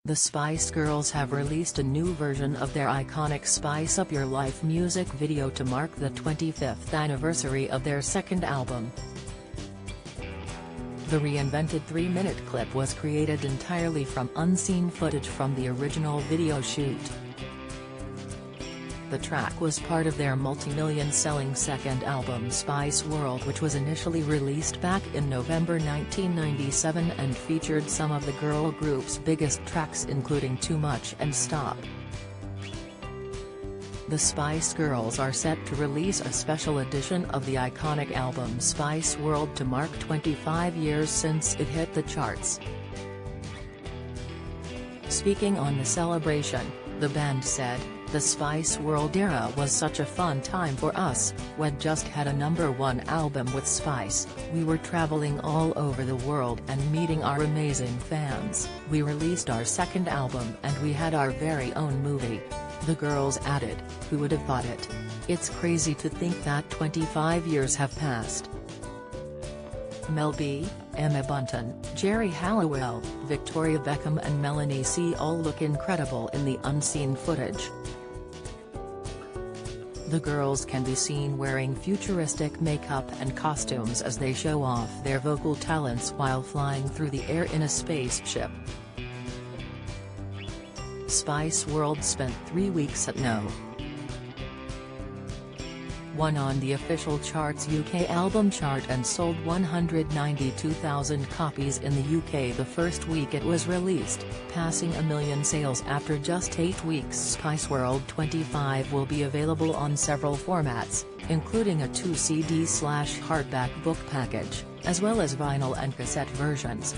The Spice Girls have released a new version of their iconic Spice Up Your Life music video to mark the 25th anniversary of their second album. The reinvented 3-minute clip was created entirely from unseen footage from the original video shoot. The track was part of their multi-million-selling second album Spice World, which was initially released back in November 1997 and featured some of the girl group's biggest tracks, including Too Much and Stop. The Spice Girls are set to release a special edition of the iconic album Spice World to mark 25 years since it hit the charts. Speaking on the celebration, the band said, "The Spice World era was such a fun time for us. We'd just had a #1 album with Spice, we were traveling all over the world and meeting our amazing fans. We released our second album and we had our very own movie." The girls added, "Who would have thought it? It's crazy to think that 25 years have passed." Mel B, Emma Bunton, Geri Halliwell, Victoria Beckham and Melanie C all look incredible in the unseen footage. The girls can be seen wearing futuristic makeup and costumes as they show off their vocal talents while flying through the air in a spaceship. Spice World spent 3 weeks at No. 1 on the official chart's UK album chart and sold 192,000 copies in the UK the first week it was released, passing a million sales after just 8 weeks. Spice World 25 will be available on several formats, including a 2 CD/hardback book package, as well as vinyl and cassette versions.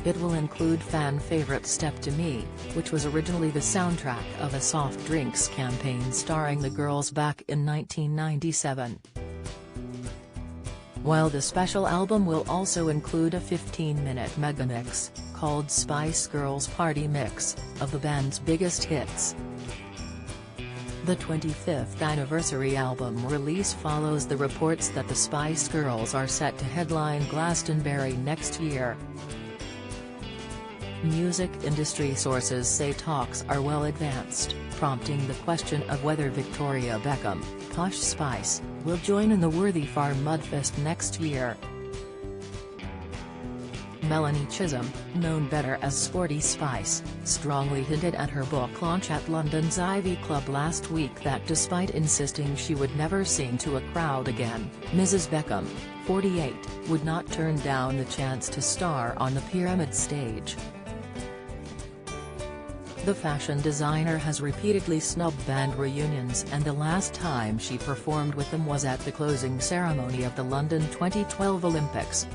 It will include fan favorite Step to Me, which was originally the soundtrack of a soft drinks campaign starring the girls back in 1997. While the special album will also include a 15-minute megamix, called Spice Girls Party Mix, of the band's biggest hits. The 25th anniversary album release follows the reports that the Spice Girls are set to headline Glastonbury next year. Music industry sources say talks are well advanced, prompting the question of whether Victoria Beckham, Posh Spice, will join in the Worthy Farm Mudfest next year. Melanie Chisholm, known better as Sporty Spice, strongly hinted at her book launch at London's Ivy Club last week that despite insisting she would never sing to a crowd again, Mrs. Beckham, 48, would not turn down the chance to star on the Pyramid stage. The fashion designer has repeatedly snubbed band reunions, and the last time she performed with them was at the closing ceremony of the London 2012 Olympics.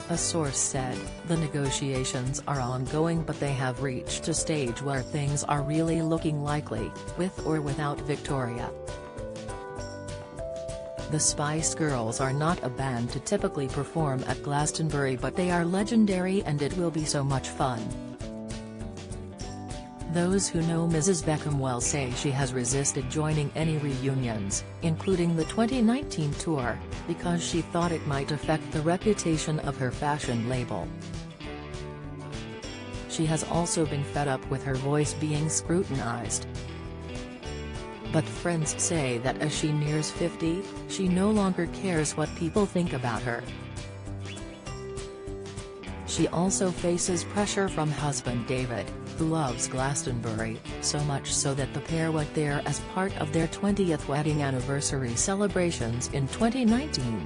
A source said, "The negotiations are ongoing, but they have reached a stage where things are really looking likely, with or without Victoria." The Spice Girls are not a band to typically perform at Glastonbury, but they are legendary and it will be so much fun. Those who know Mrs. Beckham well say she has resisted joining any reunions, including the 2019 tour, because she thought it might affect the reputation of her fashion label. She has also been fed up with her voice being scrutinized. But friends say that as she nears 50, she no longer cares what people think about her. She also faces pressure from husband David, who loves Glastonbury, so much so that the pair went there as part of their 20th wedding anniversary celebrations in 2019.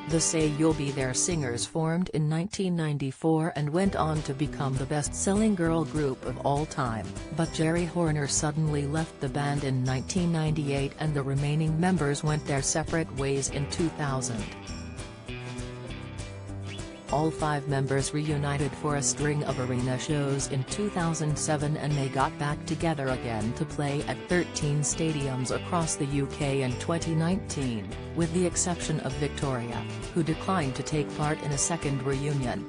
The Say You'll Be There singers formed in 1994 and went on to become the best-selling girl group of all time, but Geri Horner suddenly left the band in 1998 and the remaining members went their separate ways in 2000. All 5 members reunited for a string of arena shows in 2007 and they got back together again to play at 13 stadiums across the UK in 2019, with the exception of Victoria, who declined to take part in a second reunion.